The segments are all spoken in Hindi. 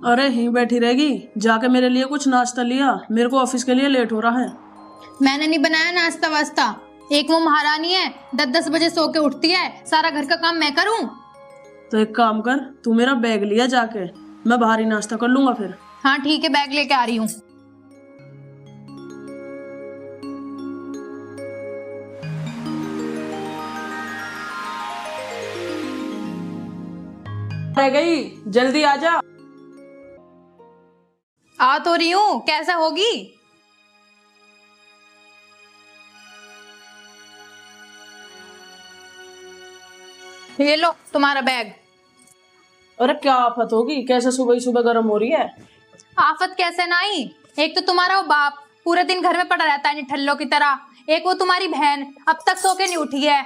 अरे ही बैठी रहेगी, जाके मेरे लिए कुछ नाश्ता लिया, मेरे को ऑफिस के लिए लेट हो रहा है। मैंने नहीं बनाया नाश्ता वास्ता। एक वो महारानी है, 10-10 बजे सो के उठती है, सारा घर का काम मैं करूं। तो एक काम कर, तू मेरा बैग लिया जाके, मैं बाहर ही नाश्ता कर लूंगा फिर। हाँ ठीक है, बैग लेके आ रही हूँ। रह गई, जल्दी आ जा। आ तो रही हूँ, कैसे होगी? ये लो तुम्हारा बैग। अरे क्या आफत होगी, कैसे सुबह ही सुबह गर्म हो रही है। आफत कैसे ना आई? एक तो तुम्हारा वो बाप पूरे दिन घर में पड़ा रहता है निठल्लों की तरह, एक वो तुम्हारी बहन अब तक सो के नहीं उठी है।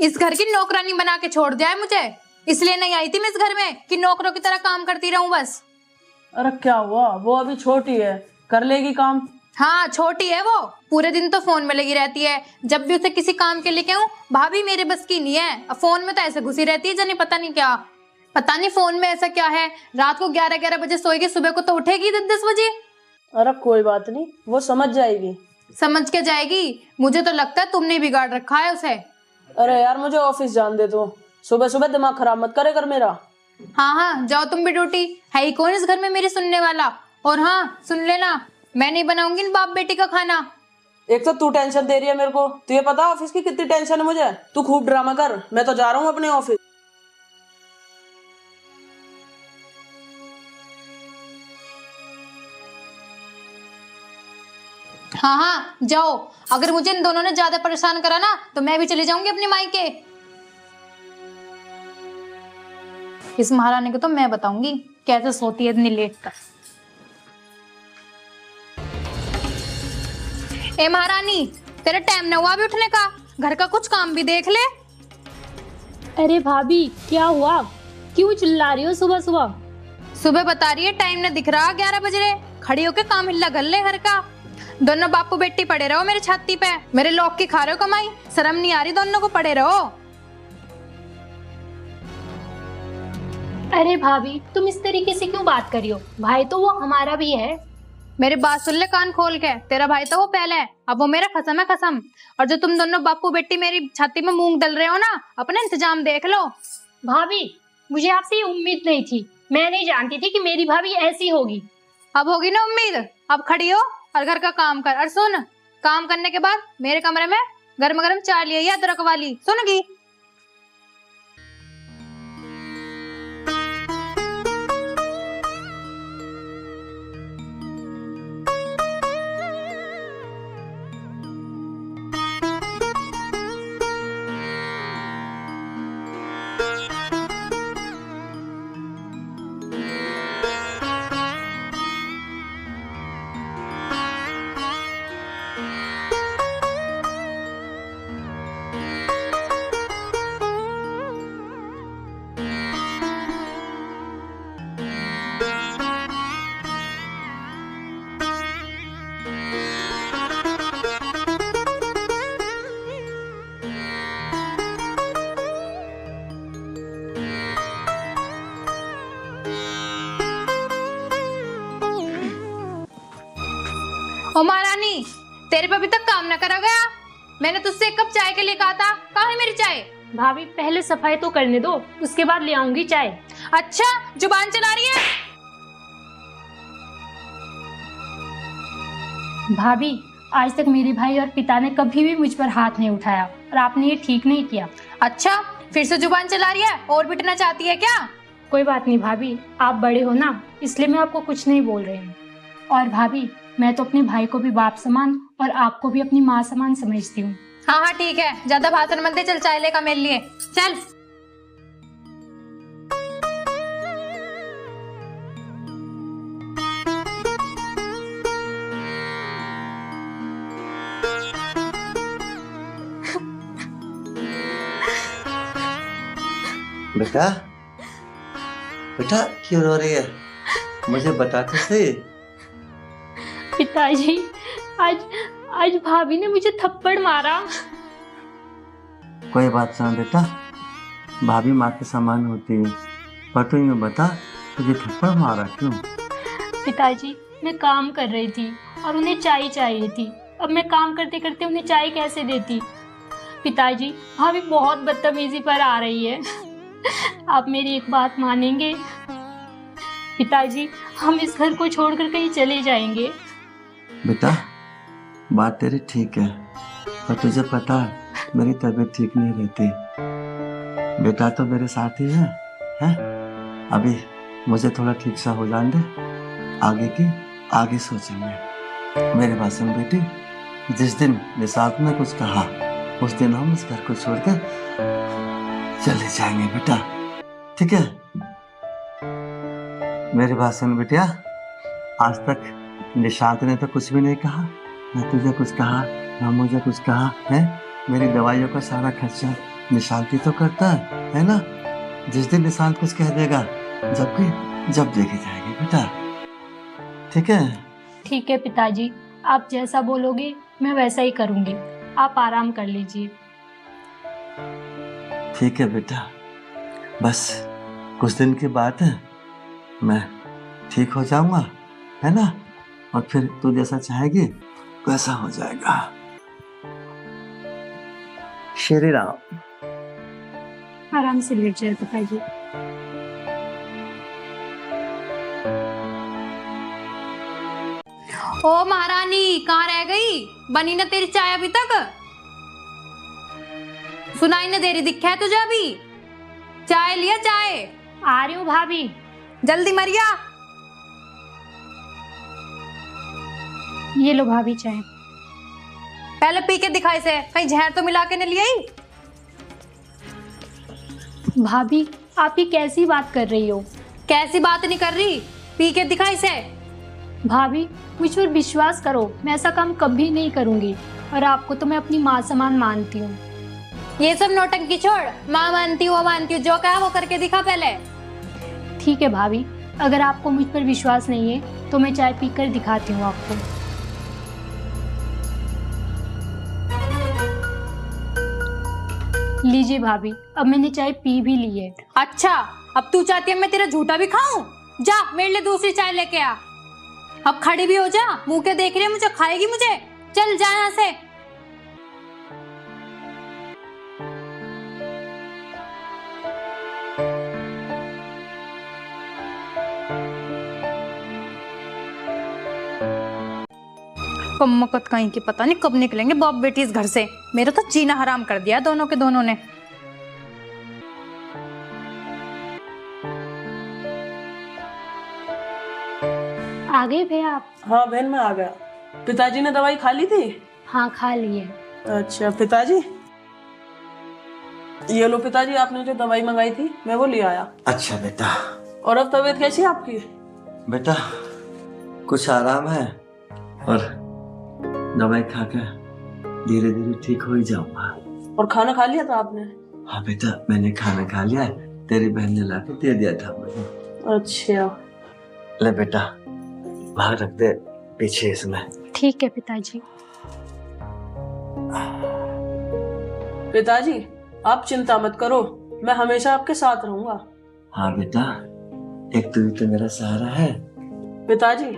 इस घर की नौकरानी बना के छोड़ दिया है मुझे, इसलिए नहीं आई थी मैं इस घर में कि नौकरों की तरह काम करती रहूं बस। अरे क्या हुआ, वो अभी छोटी है, कर लेगी काम। हाँ छोटी है वो, पूरे दिन तो फोन में लगी रहती है। जब भी उसे किसी काम के लिए कहूं, भाभी मेरे बस की नहीं है, अब फोन में तो ऐसे घुसी रहती है जाने पता नहीं क्या। पता नहीं फोन में ऐसा क्या है, रात को 11-11 बजे सोएगी, सुबह को तो उठेगी 10-10 बजे। अरे कोई बात नहीं, वो समझ जाएगी। समझ के जाएगी? मुझे तो लगता है तुमने बिगाड़ रखा है उसे। अरे यार मुझे ऑफिस जान दे, तो सुबह सुबह दिमाग खराब मत करे कर मेरा। हाँ हाँ जाओ तुम भी ड्यूटी, है ही कौन इस घर में मेरी सुनने वाला। और हाँ सुन लेना, मैं नहीं बनाऊंगी इन बाप बेटी का खाना। एक तो तू टेंशन दे रही है मेरे को, तुझे पता ऑफिस की कितनी टेंशन है मुझे। तू खूब ड्रामा कर, मैं तो जा रहा हूँ अपने ऑफिस। हाँ हाँ जाओ, अगर मुझे इन दोनों ने ज्यादा परेशान करा ना तो मैं भी चली जाऊंगी अपने मायके। इस महारानी को तो मैं बताऊंगी कैसे सोती है इतनी लेट तक। ए महारानी, तेरा टाइम न हुआ अभी उठने का, घर का कुछ काम भी देख ले। अरे भाभी क्या हुआ, क्यों चिल्ला रही हो सुबह सुबह? सुबह बता रही है, टाइम न दिख रहा, 11 बज रहे। खड़ी होके काम हिल्ला कर ले घर का। दोनों बापू बेटी पड़े रहो मेरी छाती पे, मेरे लौक की खा रहे हो कमाई, शर्म नहीं आ रही दोनों को? पड़े रहो। अरे भाभी तुम इस तरीके से क्यों बात कर रही हो, भाई तो वो हमारा भी है। मेरी बात सुन ले कान खोल के, तेरा भाई तो वो पहले है, अब वो मेरा खसम है खसम। और जो तुम दोनों बापू बेटी मेरी छाती में मूंग डल रहे हो ना, अपना इंतजाम देख लो। भाभी मुझे आपसे ये उम्मीद नहीं थी, मैं नहीं जानती थी कि मेरी भाभी ऐसी होगी। अब होगी ना उम्मीद, अब खड़ी हो और घर का काम कर। और सुन, काम करने के बाद मेरे कमरे में गर्म गर्म चाय ले आई अदरक वाली, सुनगी? ओ महारानी, तेरे पे अभी तक काम न करा गया? मैंने तुझसे एक कप चाय के लिए कहा था, कहाँ है मेरी चाय? भाभी पहले सफाई तो करने दो, उसके बाद ले आऊंगी चाय। अच्छा जुबान चला रही है। भाभी आज तक मेरे भाई और पिता ने कभी भी मुझ पर हाथ नहीं उठाया, और आपने ये ठीक नहीं किया। अच्छा फिर से जुबान चला रही है, और पिटना चाहती है क्या? कोई बात नहीं भाभी, आप बड़े हो ना, इसलिए मैं आपको कुछ नहीं बोल रही हूँ। और भाभी मैं तो अपने भाई को भी बाप समान और आपको भी अपनी माँ समान समझती हूँ। हाँ हाँ ठीक है, ज्यादा भाषण मत दे, चल चाय लेकर मेरे लिए चल। बेटा बेटा क्यों रो रही है, मुझे बता तो सही। पिताजी आज भाभी ने मुझे थप्पड़ मारा। कोई बात ना बेटा, भाभी माँ के समान होती है, पर तू यूँ बता तुझे थप्पड़ मारा क्यों? पिताजी, मैं काम कर रही थी और उन्हें चाय चाहिए थी। अब मैं काम करते करते उन्हें चाय कैसे देती? पिताजी, भाभी बहुत बदतमीजी पर आ रही है। आप मेरी एक बात मानेंगे? पिताजी, हम इस घर को छोड़कर कहीं चले जाएंगे। बेटा, बात तेरी ठीक है, पर तुझे पता है मेरी तबीयत ठीक नहीं रहती। बेटा तो मेरे साथ ही है? अभी मुझे थोड़ा ठीक सा हो जाने दे, आगे सोचेंगे। मेरी बात सुन बेटी, जिस दिन निशांत ने कुछ कहा उस दिन हम इस घर को छोड़कर चले जाएंगे बेटा, ठीक है? मेरी बात सुन बेटिया, आज तक निशांत ने तो कुछ भी नहीं कहा, न तुझे कुछ कहा न मुझे कुछ कहा है। मेरी दवाइयों का सारा खर्चा निशांत ही तो करता है ना? जिस दिन निशांत कुछ कह देगा जब देखी जाएगी बेटा, ठीक है? ठीक है पिताजी, आप जैसा बोलोगे मैं वैसा ही करूंगी। आप आराम कर लीजिए। ठीक है बेटा, बस कुछ दिन की बात है, मैं ठीक हो जाऊंगा, है ना? और फिर तू जैसा चाहेगी वैसा हो जाएगा। श्री राम। आराम से लेट जाए पिताजी। ओ महारानी, कहाँ रह गई? बनी ना तेरी चाय अभी तक? सुनाई न दे रही, दिखा है तुझे अभी? चाय लिया? चाय आ रही हूँ भाभी। जल्दी मरिया। ये लो भाभी चाय। पहले पी के दिखाई से, कहीं जहर तो मिला के नहीं लिया ही? भाभी, आप ये कैसी बात कर रही हो? कैसी बात नहीं कर रही, पी के दिखाई से। भाभी, मुझ पर विश्वास करो, मैं ऐसा काम कभी नहीं करूंगी। और आपको तो मैं अपनी माँ समान मानती हूँ। ये सब नौटंकी छोड़, माँ मानती हूँ वो मानती हूँ, जो कहा वो करके दिखा पहले। ठीक है भाभी, अगर आपको मुझ पर विश्वास नहीं है तो मैं चाय पीकर दिखाती हूँ आपको। लीजिए भाभी, अब मैंने चाय पी भी ली है। अच्छा, अब तू चाहती है मैं तेरा झूठा भी खाऊं? जा मेरे लिए दूसरी चाय लेके आ। अब खड़ी भी हो जा, मुंह के देख रही है मुझे, खाएगी मुझे? चल जा यहाँ से। कम्मकत कहीं की, पता नहीं कब निकलेंगे बाप बेटी इस घर से। मेरा तो जीना हराम कर दिया दोनों के दोनों ने। आ गए भैया आप? हाँ बहन, मैं आ गया। पिताजी ने दवाई खा ली थी? हाँ, खा ली है। अच्छा पिताजी, ये लो पिताजी, आपने जो दवाई मंगाई थी मैं वो ले आया। अच्छा बेटा। और अब तबीयत कैसी है आपकी? बेटा कुछ आराम है और दवाई खाकर धीरे धीरे ठीक हो ही जाऊंगा। और खाना खा लिया था आपने? हाँ बेटा, मैंने खाना खा लिया है, तेरी बहन ने ला के दे दिया था मुझे। अच्छा ले बेटा, बाहर रख दे पीछे इसमें। ठीक है पिताजी। पिताजी, आप चिंता मत करो, मैं हमेशा आपके साथ रहूंगा। हाँ बेटा, एक तू ही तो मेरा सहारा है। पिताजी,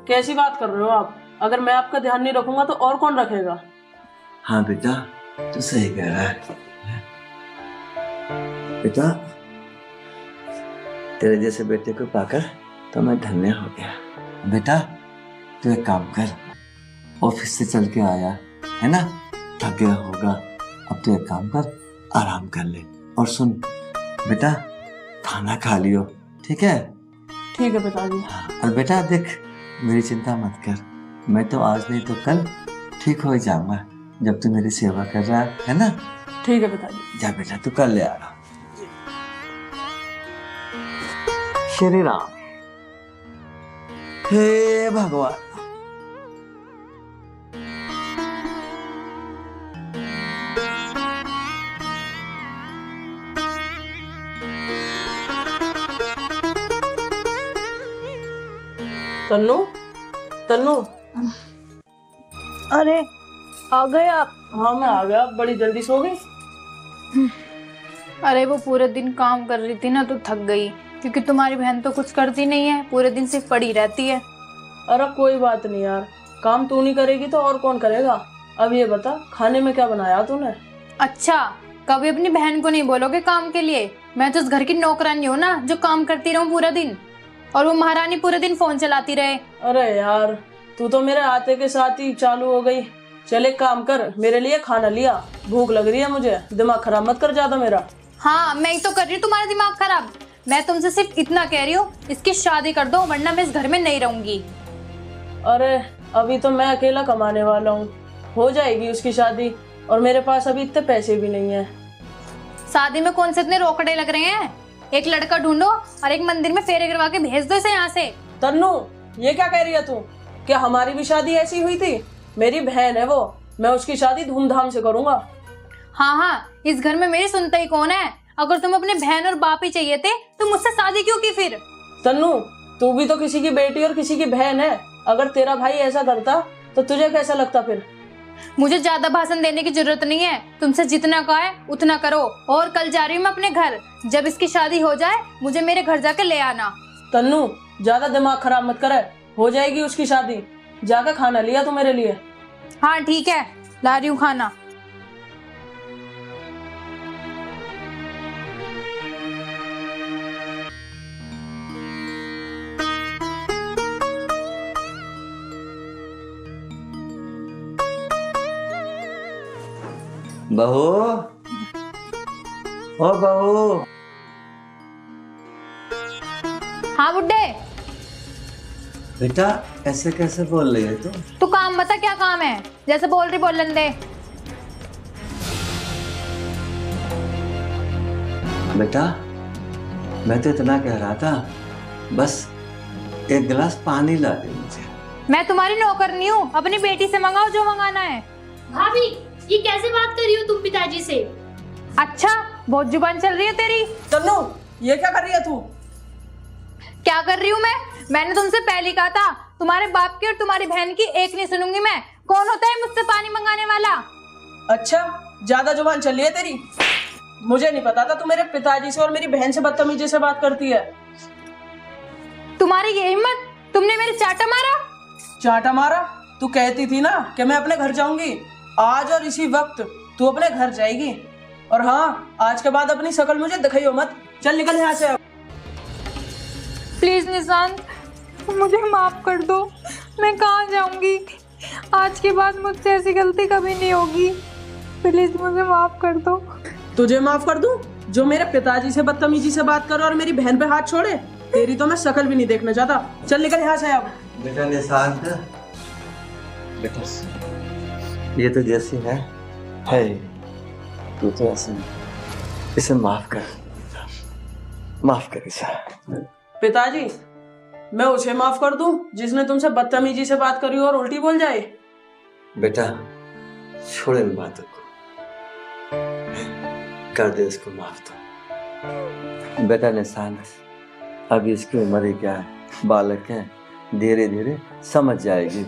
कैसी बात कर रहे हो आप? अगर मैं आपका ध्यान नहीं रखूंगा तो और कौन रखेगा? हाँ बेटा, तू सही कह रहा है। बेटा, तेरे जैसे बेटे को पाकर तो मैं धन्य हो गया। बेटा तू एक काम कर, ऑफिस से चल के आया है ना, थक गया होगा, अब तू एक काम कर, आराम कर ले। और सुन बेटा, खाना खा लियो, ठीक है? ठीक है पिताजी। और बेटा देख, मेरी चिंता मत कर, मैं तो आज नहीं तो कल ठीक हो ही जाऊंगा, जब तू मेरी सेवा कर रहा है ना। ठीक है पिताजी। जा बेटा, तू कल ले आना। श्री राम। हे भगवान। तन्नू, तन्नू। अरे आ गए आप? हाँ मैं आ गया, बड़ी जल्दी सो गई? अरे वो पूरे दिन काम कर रही थी ना तो थक गई, क्योंकि तुम्हारी बहन तो कुछ करती नहीं है, पूरे दिन सिर्फ पड़ी रहती है। अरे कोई बात नहीं यार, काम तू नहीं करेगी तो और कौन करेगा। अब ये बता, खाने में क्या बनाया तूने? अच्छा, कभी अपनी बहन को नहीं बोलोगे काम के लिए? मैं तो इस घर की नौकरानी हूँ ना, जो काम करती रहूं पूरा दिन, और वो महारानी पूरे दिन फोन चलाती रहे। अरे यार, तू तो मेरे आते के साथ ही चालू हो गई। चल एक काम कर, मेरे लिए खाना लिया, भूख लग रही है मुझे। दिमाग खराब मत कर ज्यादा मेरा। हाँ, मैं ही तो कर रही हूँ तुम्हारा दिमाग खराब। मैं तुमसे सिर्फ इतना कह रही हूँ, इसकी शादी कर दो, वरना मैं इस घर में नहीं रहूंगी। अरे अभी तो मैं अकेला कमाने वाला हूँ, हो जाएगी उसकी शादी, और मेरे पास अभी इतने पैसे भी नहीं है। शादी में कौन से इतने रोकड़े लग रहे हैं? एक लड़का ढूंढो और एक मंदिर में फेरे करवा के भेज दो इसे यहाँ से। तन्नू, ये क्या कह रही है तू? क्या हमारी भी शादी ऐसी हुई थी? मेरी बहन है वो, मैं उसकी शादी धूमधाम से करूंगा। हाँ हाँ, इस घर में मेरी सुनता ही कौन है? अगर तुम अपने बहन और बाप ही चाहिए थे तो मुझसे शादी क्यों की फिर? तन्नू, तू भी तो किसी की बेटी और किसी की बहन है। अगर तेरा भाई ऐसा करता तो तुझे कैसा लगता फिर? मुझे ज्यादा भाषण देने की जरूरत नहीं है, तुमसे जितना कहा है उतना करो। और कल जा रही हूँ मैं अपने घर, जब इसकी शादी हो जाए मुझे मेरे घर जाके ले आना। तन्नू, ज्यादा दिमाग खराब मत करे, हो जाएगी उसकी शादी। जाकर खाना लिया तू मेरे लिए? हाँ ठीक है, ला रही हूँ खाना। बहू, ओ बहू। हाँ बुड्ढे। बेटा ऐसे कैसे बोल रही है तू काम बता, क्या काम है? जैसे बोल रही बोलन दे। बेटा मैं तो इतना कह रहा था, बस एक गिलास पानी ला दे मुझे। मैं तुम्हारी नौकरनी हूँ, अपनी बेटी से मंगाओ जो मंगाना है। भाभी, ये कैसे बात कर रही हो तुम पिताजी से? अच्छा, बहुत जुबान चल रही है तेरी। तन्नू, ये क्या कर रही है तू? क्या कर रही हूँ मैं? मैंने तुमसे पहले कहा था, तुम्हारे बाप की और तुम्हारी बहन की एक नहीं सुनूंगी मैं। कौन होता है मुझसे पानी मंगाने वाला? अच्छा, ज्यादा जुबान चल रही है तेरी। मुझे नहीं पता था तू मेरे पिताजी से और मेरी बहन से बदतमीजी से बात करती है। तुम्हारी ये हिम्मत, तुमने मेरे चाटा मारा। चाटा मारा? तू कहती थी ना कि मैं अपने घर जाऊंगी। आज और इसी वक्त तू अपने घर जाएगी। और हाँ, आज के बाद अपनी शकल मुझे दिखाइयो मत। चल निकल यहाँ से अब। प्लीज निशांत, मुझे माफ कर दो। मैं कहाँ जाऊंगी? आज के बाद मुझसे ऐसी गलती कभी नहीं होगी। प्लीज मुझे माफ कर दो। तुझे माफ कर दूं, जो मेरे पिताजी से बदतमीजी से बात करे और मेरी बहन पे हाथ छोड़े? तेरी तो मैं शकल भी नहीं देखना चाहता। चल निकल यहाँ से अब। बेटा निशांत, बेटा ये तो जैसी है तू तो ऐसे, इसे माफ कर, माफ कर इसे। पिताजी, मैं उसे माफ कर दूं जिसने तुमसे बदतमीजी से बात करी और उल्टी बोल जाए? बेटा छोड़ इन बातों को, कर दे इसको माफ। तो बेटा निशांत, अभी इसकी उम्र ही क्या है, बालक है, धीरे धीरे समझ जाएगी।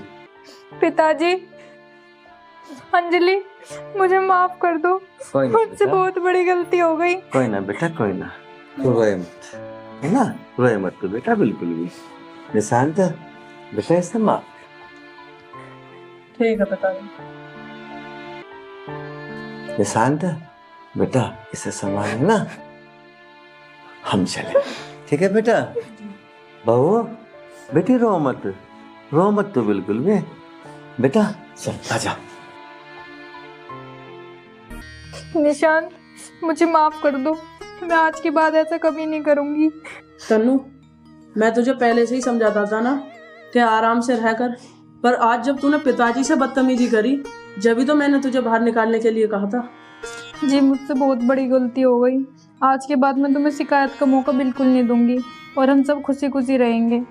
पिताजी, अंजलि, मुझे माफ कर दो। मुझसे बहुत बड़ी गलती हो गई। कोई ना बेटा, कोई ना, तू रोए मत, है ना, रोए मत तो बेटा, बिल्कुल भी। निशांत बेटा इसे माफ। ठीक है पिताजी। निशांत बेटा इसे संभाल ना, हम चले, ठीक है बेटा? बहू बेटी रो मत, रो मत तो बिल्कुल भी। बेटा चल आजा। निशांत, मुझे माफ कर दो। मैं आज के बाद ऐसा कभी नहीं करूंगी। तन्नू, मैं तुझे पहले से ही समझाता था ना कि आराम से रहकर, पर आज जब तूने पिताजी से बदतमीजी करी, जब ही तो मैंने तुझे बाहर निकालने के लिए कहा था। जी, मुझसे बहुत बड़ी गलती हो गई। आज के बाद मैं तुम्हें शिकायत का मौका बिल्कुल नहीं दूंगी और हम सब खुशी खुशी रहेंगे।